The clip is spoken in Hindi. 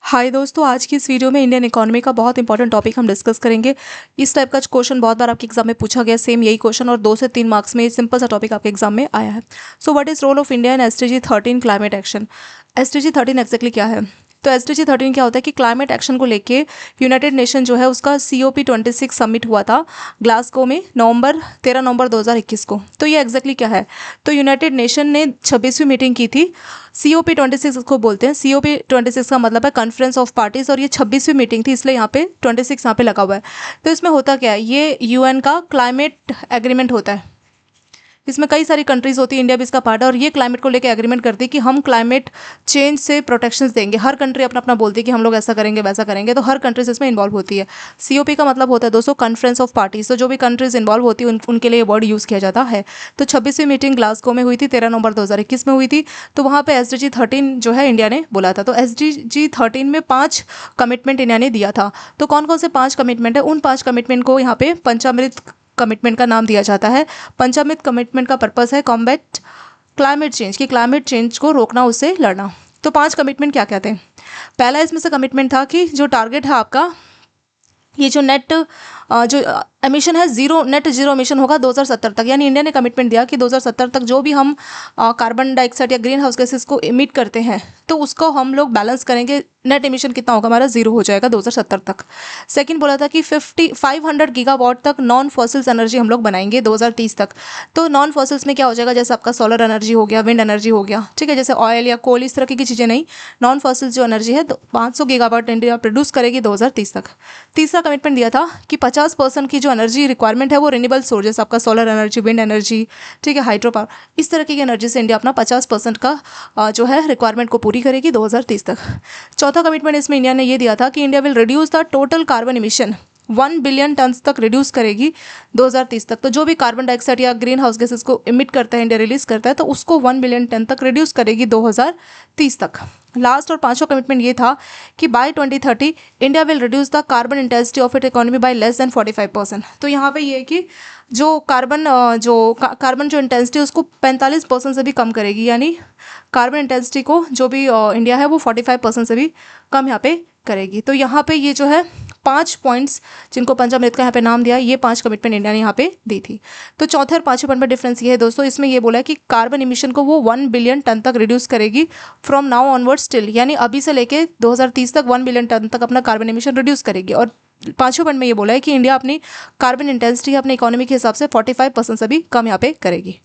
हाय दोस्तों, आज की इस वीडियो में इंडियन इकोनॉमी का बहुत इंपॉर्टेंट टॉपिक हम डिस्कस करेंगे। इस टाइप का क्वेश्चन बहुत बार आपके एग्जाम में पूछा गया, सेम यही क्वेश्चन, और 2 से 3 मार्क्स में सिंपल सा टॉपिक आपके एग्जाम में आया है। So what is role of India in SDG 13 climate action. SDG 13 exactly क्या है? तो SDG 13 क्या होता है कि क्लाइमेट एक्शन को लेके यूनाइटेड नेशन जो है उसका COP26 समिट हुआ था ग्लासगो में 13 नवंबर 2021 को। तो ये एक्जैक्टली क्या है? तो यूनाइटेड नेशन ने 26वीं मीटिंग की थी। COP26 इसको बोलते हैं। COP26 का मतलब है कॉन्फ्रेंस ऑफ पार्टीज, और ये 26वीं मीटिंग थी, इसलिए यहाँ पे 26 यहाँ पे लगा हुआ है। तो इसमें होता क्या है, ये UN का क्लाइमेट एग्रीमेंट होता है। इसमें कई सारी कंट्रीज होती है, इंडिया भी इसका पार्ट है, और ये क्लाइमेट को लेकर एग्रीमेंट करती है कि हम क्लाइमेट चेंज से प्रोटेक्शंस देंगे। हर कंट्री अपना अपना बोलती है कि हम लोग ऐसा करेंगे वैसा करेंगे, तो हर कंट्रीज इसमें इन्वॉल्व होती है। COP का मतलब होता है दोस्तों कॉन्फ्रेंस ऑफ पार्टीज। तो जो भी कंट्रीज इन्वॉल्व होती है उनके लिए वर्ड यूज़ किया जाता है। तो 26वीं मीटिंग ग्लासगो में हुई थी, 13 नवंबर 2021 में हुई थी। तो वहाँ पे SDG 13 जो है इंडिया ने बोला था। तो SDG 13 में 5 कमिटमेंट इंडिया ने दिया था। तो कौन कौन से 5 कमिटमेंट है? उन 5 कमिटमेंट को यहाँ पे पंचामृत कमिटमेंट का नाम दिया जाता है। पंचामृत कमिटमेंट का पर्पस है कॉम्बैट क्लाइमेट चेंज, कि क्लाइमेट चेंज को रोकना, उससे लड़ना। तो 5 कमिटमेंट क्या क्या थे? पहला इसमें से कमिटमेंट था कि जो टारगेट है आपका, ये जो जो एमिशन है नेट जीरो एमिशन होगा 2070 तक। यानी इंडिया ने कमिटमेंट दिया कि 2070 तक जो भी हम कार्बन डाइऑक्साइड या ग्रीन हाउस गैसेस को इमिट करते हैं, तो उसको हम लोग बैलेंस करेंगे। नेट एमिशन कितना होगा हमारा? 0 हो जाएगा 2070 तक। सेकंड बोला था कि 500 गीगावाट तक नॉन फॉसिल्स एनर्जी हम लोग बनाएंगे 2030 तक। तो नॉन फॉसिल्स में क्या हो जाएगा? जैसे आपका सोलर एनर्जी हो गया, विंड एनर्जी हो गया, ठीक है, जैसे ऑयल या कोल, इस तरह की चीज़ें नहीं। नॉन फॉसिल्स जो एनर्जी है 500 गीगावाट इंडिया प्रोड्यूस करेगी 2030 तक। तीसरा कमिटमेंट दिया था कि 50% की जो एनर्जी रिक्वायरमेंट है वो रिन्यूएबल सोर्सेस, आपका सोलर एनर्जी, विंड एनर्जी, ठीक है, हाइड्रो पावर, इस तरह की एनर्जी से इंडिया अपना 50% का जो है रिक्वायरमेंट को पूरी करेगी 2030 तक। चौथा कमिटमेंट इसमें इंडिया ने ये दिया था कि India will reduce the total carbon emission 1 billion turns तक रिड्यूस करेगी 2030 तक। तो जो भी कार्बन डाइऑक्साइड या ग्रीन हाउस गैसेस को इमिट करता है, इंडिया रिलीज करता है, तो उसको 1 बिलियन टन तक रिड्यूस करेगी 2030 तक। लास्ट और पांचवा कमिटमेंट ये था कि by 2030 India will reduce the carbon intensity of it economy by less than 45%। तो यहाँ पे ये है कि जो कार्बन जो इंटेंसिटी उसको 45% से भी कम करेगी। यानी कार्बन इंटेंसिटी को जो भी इंडिया है वो 45% से भी कम यहाँ पे करेगी। तो यहाँ पे ये जो है 5 पॉइंट्स जिनको पंचामृत का यहाँ पे नाम दिया, ये 5 कमिटमेंट इंडिया ने यहाँ पे दी थी। तो चौथे और पांचवें पॉइंट में डिफरेंस ये है दोस्तों, इसमें ये बोला है कि कार्बन इमिशन को वो 1 बिलियन टन तक रिड्यूस करेगी फ्रॉम नाउ ऑनवर्ड स्टिल। यानी अभी से लेके 2030 तक 1 बिलियन टन तक अपना कार्बन इमिशन रिड्यूस करेगी। और पांचवें पॉइंट में ये बोला है कि इंडिया अपनी कार्बन इंटेंसिटी अपने इकोनॉमी के हिसाब से 45% से भी कम यहाँ पे करेगी।